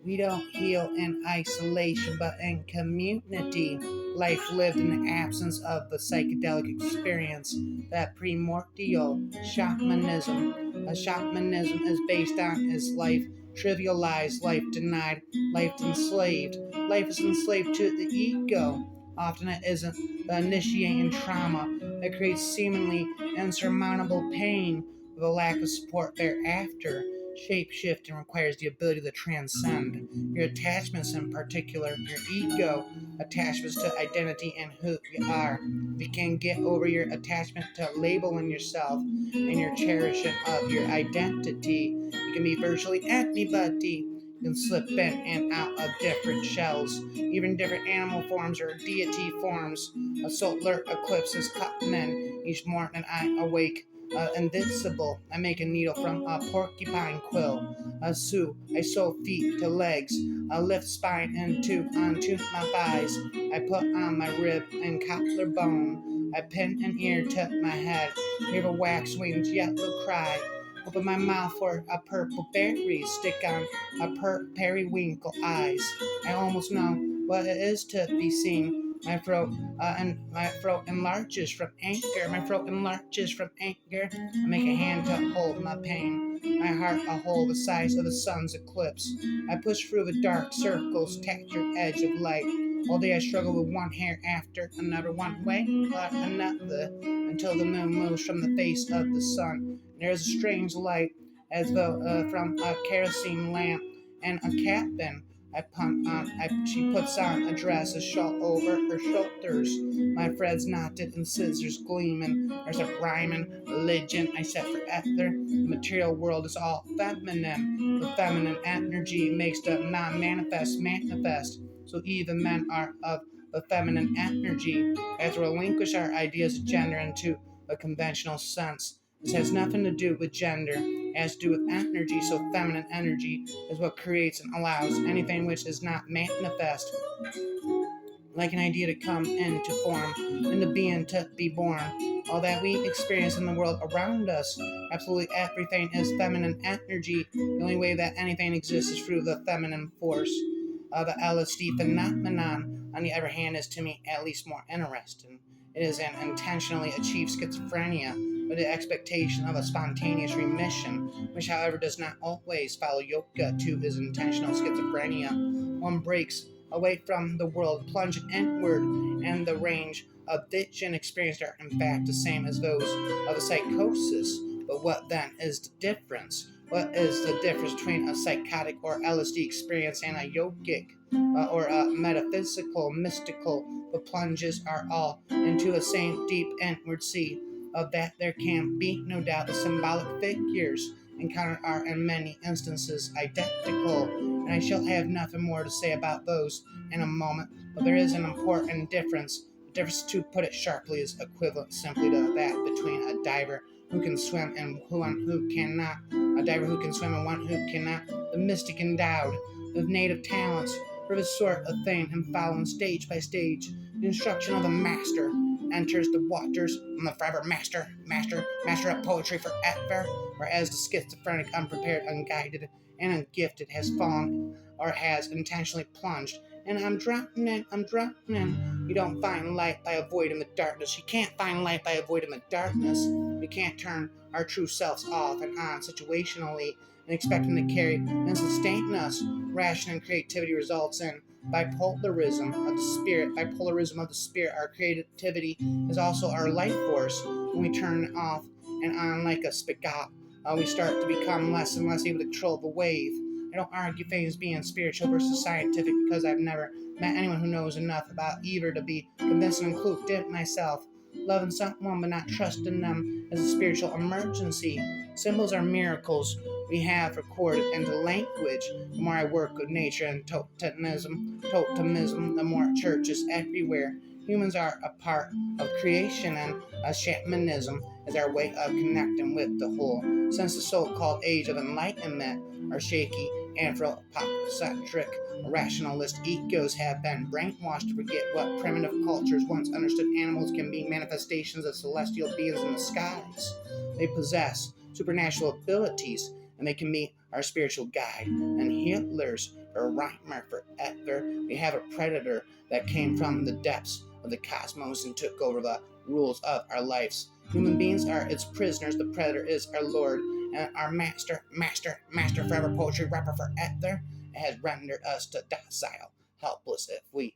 We don't heal in isolation, but in community. Life lived in the absence of the psychedelic experience, that primordial shamanism. Shamanism is based on is life trivialized, life denied, life enslaved. Life is enslaved to the ego. Often it isn't the initiating trauma that creates seemingly insurmountable pain with a lack of support thereafter. Shapeshifting requires the ability to transcend your attachments, in particular your ego attachments to identity and who you are. If you can get over your attachment to labeling yourself and your cherishing of your identity, you can be virtually anybody. You can slip in and out of different shells, even different animal forms or deity forms. A solar eclipse is coming in each morning. I awake invincible. I make a needle from a porcupine quill. I sew feet to legs. I lift spine onto my thighs. I put on my rib and collarbone. I pin an ear to my head. Hear the wax-winged yellow cry. Open my mouth for a purple berry. Stick on a periwinkle eyes. I almost know what it is to be seen. My throat enlarges from anger. My throat enlarges from anger. I make a hand to hold my pain. My heart a hole the size of the sun's eclipse. I push through the dark circle's textured edge of light. All day I struggle with one hair after another, one way or another, until the moon moves from the face of the sun. There is a strange light, as though from a kerosene lamp and a cabin. She puts on a dress, a shawl over her shoulders. My threads knotted and scissors gleaming. There's a rhyming religion I set forever. The material world is all feminine. The feminine energy makes the non-manifest manifest. So even men are of the feminine energy. As we relinquish our ideas of gender into a conventional sense. This has nothing to do with gender, it has to do with energy. So feminine energy is what creates and allows anything which is not manifest, like an idea to come into form, and the being to be born. All that we experience in the world around us, absolutely everything is feminine energy. The only way that anything exists is through the feminine force. The LSD phenomenon, on the other hand, is to me at least more interesting. It is an intentionally achieved schizophrenia with the expectation of a spontaneous remission, which, however, does not always follow yoga to is intentional schizophrenia. One breaks away from the world, plunging inward, and the range of vision experienced are in fact the same as those of a psychosis. But what then is the difference? What is the difference between a psychotic or LSD experience and a yogic or a metaphysical, mystical? The plunges are all into the same deep inward sea. Of that there can be no doubt. The symbolic figures encountered are in many instances identical, and I shall have nothing more to say about those in a moment. But there is an important difference. The difference, to put it sharply, is equivalent simply to that between a diver who can swim and one who cannot. A diver who can swim and one who cannot. The mystic endowed with native talents for this sort of thing, and following stage by stage the instruction of a master enters the waters and the forever master of poetry forever, whereas the schizophrenic, unprepared, unguided, and ungifted has fallen or has intentionally plunged. And I'm drowning. You don't find light by avoiding the darkness. You can't find light by avoiding the darkness. We can't turn our true selves off and on situationally and expect them to carry and sustain us. Ration and creativity results in bipolarism of the spirit. Bipolarism of the spirit. Our creativity is also our life force. When we turn off and on like a spigot, we start to become less and less able to control the wave. I don't argue things being spiritual versus scientific because I've never met anyone who knows enough about either to be convinced and include myself. Loving someone but not trusting them is a spiritual emergency. Symbols are miracles we have recorded into language. The more I work with nature and totemism, the more churches everywhere. Humans are a part of creation, and shamanism is our way of connecting with the whole. Since the so-called age of enlightenment, our shaky, anthropocentric, rationalist egos have been brainwashed to forget what primitive cultures once understood animals can be manifestations of celestial beings in the skies. They possess supernatural abilities, and they can be our spiritual guide and healers, for rhymer, forever. We have a predator that came from the depths of the cosmos and took over the rules of our lives. Human beings are its prisoners, the predator is our lord, and our master forever, poetry rapper forever. It has rendered us to docile, helpless if we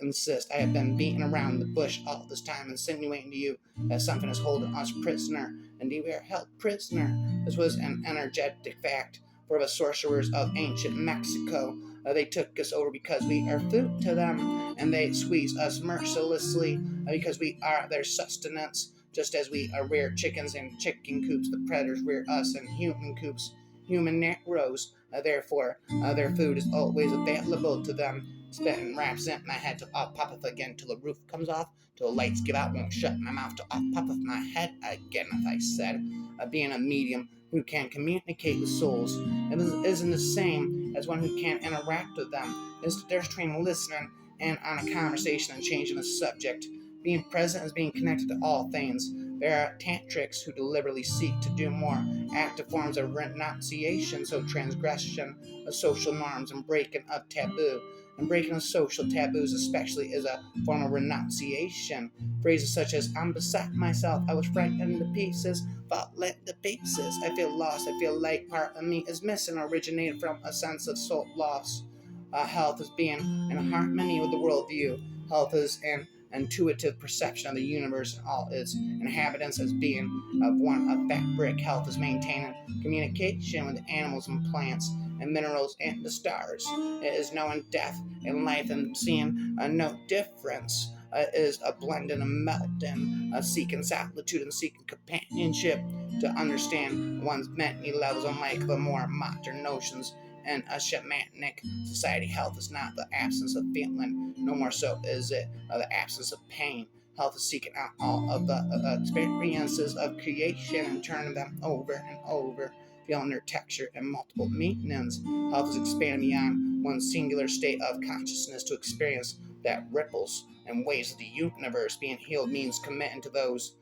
insist. I have been beaten around the bush all this time, insinuating to you that something is holding us prisoner. Indeed, we are held prisoner. This was an energetic fact for the sorcerers of ancient Mexico. They took us over because we are food to them, and they squeeze us mercilessly because we are their sustenance. Just as we rear chickens in chicken coops, the predators rear us in human coops, human negroes. Therefore, their food is always available to them. Spitting raps in my head till I'll pop off again, till the roof comes off, till the lights give out, won't shut my mouth, till I'll pop off my head again, as I said. Being a medium who can communicate with souls, it isn't the same as one who can't interact with them. There's between listening and on a conversation and changing the subject. Being present is being connected to all things. There are tantrics who deliberately seek to do more active forms of renunciation, so transgression of social norms and breaking of taboo. And breaking of social taboos especially is a form of renunciation. Phrases such as, I'm beside myself, I was frightened to pieces, fought let to pieces, I feel lost, I feel like part of me is missing, originated from a sense of soul loss. Health is being in harmony with the worldview. Health is an intuitive perception of the universe and all its inhabitants as being of one of fabric. Health is maintaining communication with animals and plants and minerals and the stars. It is knowing death and life and seeing no difference. Is a blending and melting, seeking solitude and seeking companionship to understand one's many levels, unlike the more modern notions. And a shamanic society, health is not the absence of feeling, no more so is it the absence of pain. Health is seeking out all of the experiences of creation and turning them over and over, feeling their texture and multiple meanings. Health is expanding beyond one singular state of consciousness to experience that ripples and waves of the universe. Being healed means committing to those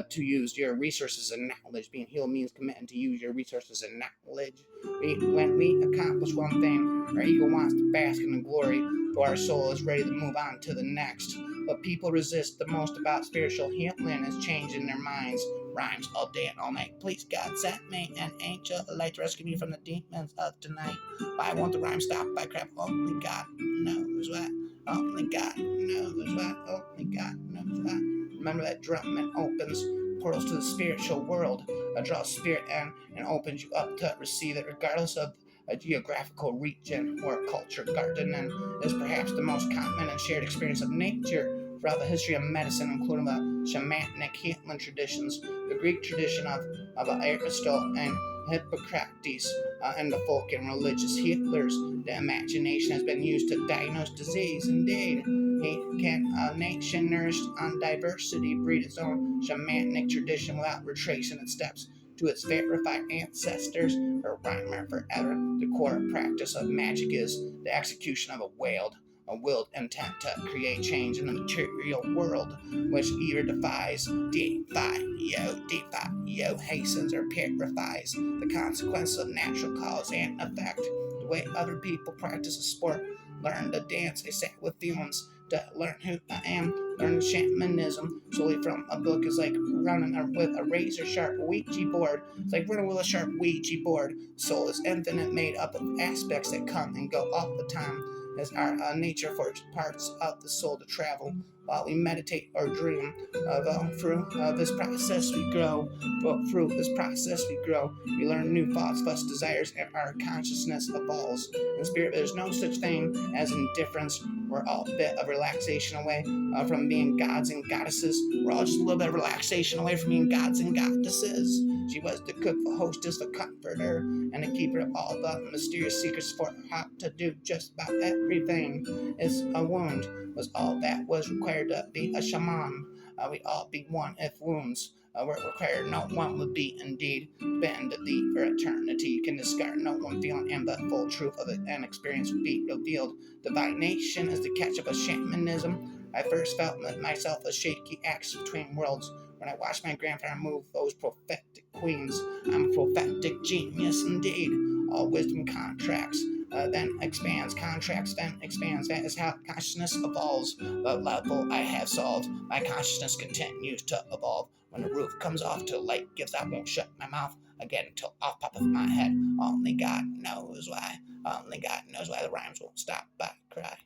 to use your resources and knowledge. Being healed means committing to use your resources and knowledge. When we accomplish one thing, our ego wants to bask in the glory, for our soul is ready to move on to the next. What people resist the most about spiritual healing is changing their minds. Rhymes all day and all night. Please, God, send me an angel, a light to rescue me from the demons of tonight. Why won't the rhyme stop? By crap, only God knows what. Only God knows what. Only God knows what. Remember that drum that opens portals to the spiritual world. Draws spirit in and opens you up to receive it, regardless of a geographical region or culture. Gardening is perhaps the most common and shared experience of nature throughout the history of medicine, including the shamanic healing traditions, the Greek tradition of Aristotle and Hippocrates, and the folk and religious healers. The imagination has been used to diagnose disease. Indeed, a nation nourished on diversity breed its own shamanic tradition without retracing its steps to its verified ancestors or rhymer forever? The core practice of magic is the execution of a willed intent to create change in the material world, which either defy yo, hastens or purifies the consequences of natural cause and effect. The way other people practice a sport, learn to dance, they sat with feelings to learn who I am. Learning shamanism solely from a book is like running with a razor sharp Ouija board. It's like running with a sharp Ouija board. Soul is infinite, made up of aspects that come and go all the time. As our nature forces parts of the soul to travel while we meditate or dream. Through this process we grow. Through this process we grow. We learn new thoughts, thus desires, and our consciousness evolves. In spirit, there's no such thing as indifference. We're all a bit of relaxation away from being gods and goddesses. We're all just a little bit of relaxation away from being gods and goddesses. She was the cook, the hostess, the comforter, and the keeper of all the mysterious secrets for how to do just about everything. It's a wound was all that was required to be a shaman. We'd all be one if wounds were required. No one would be indeed bend thee for eternity. You can discard no one feeling, and the full truth of an experience would be revealed. Divination is the catch up of shamanism. I first felt myself a shaky axis between worlds when I watched my grandfather move those prophetic queens. I'm a prophetic genius indeed. All wisdom contracts, then expands, contracts, then expands. That is how consciousness evolves. The level I have solved, my consciousness continues to evolve. When the roof comes off till light gives, I won't shut my mouth again until off pop of my head. Only God knows why. Only God knows why the rhymes won't stop. But cry.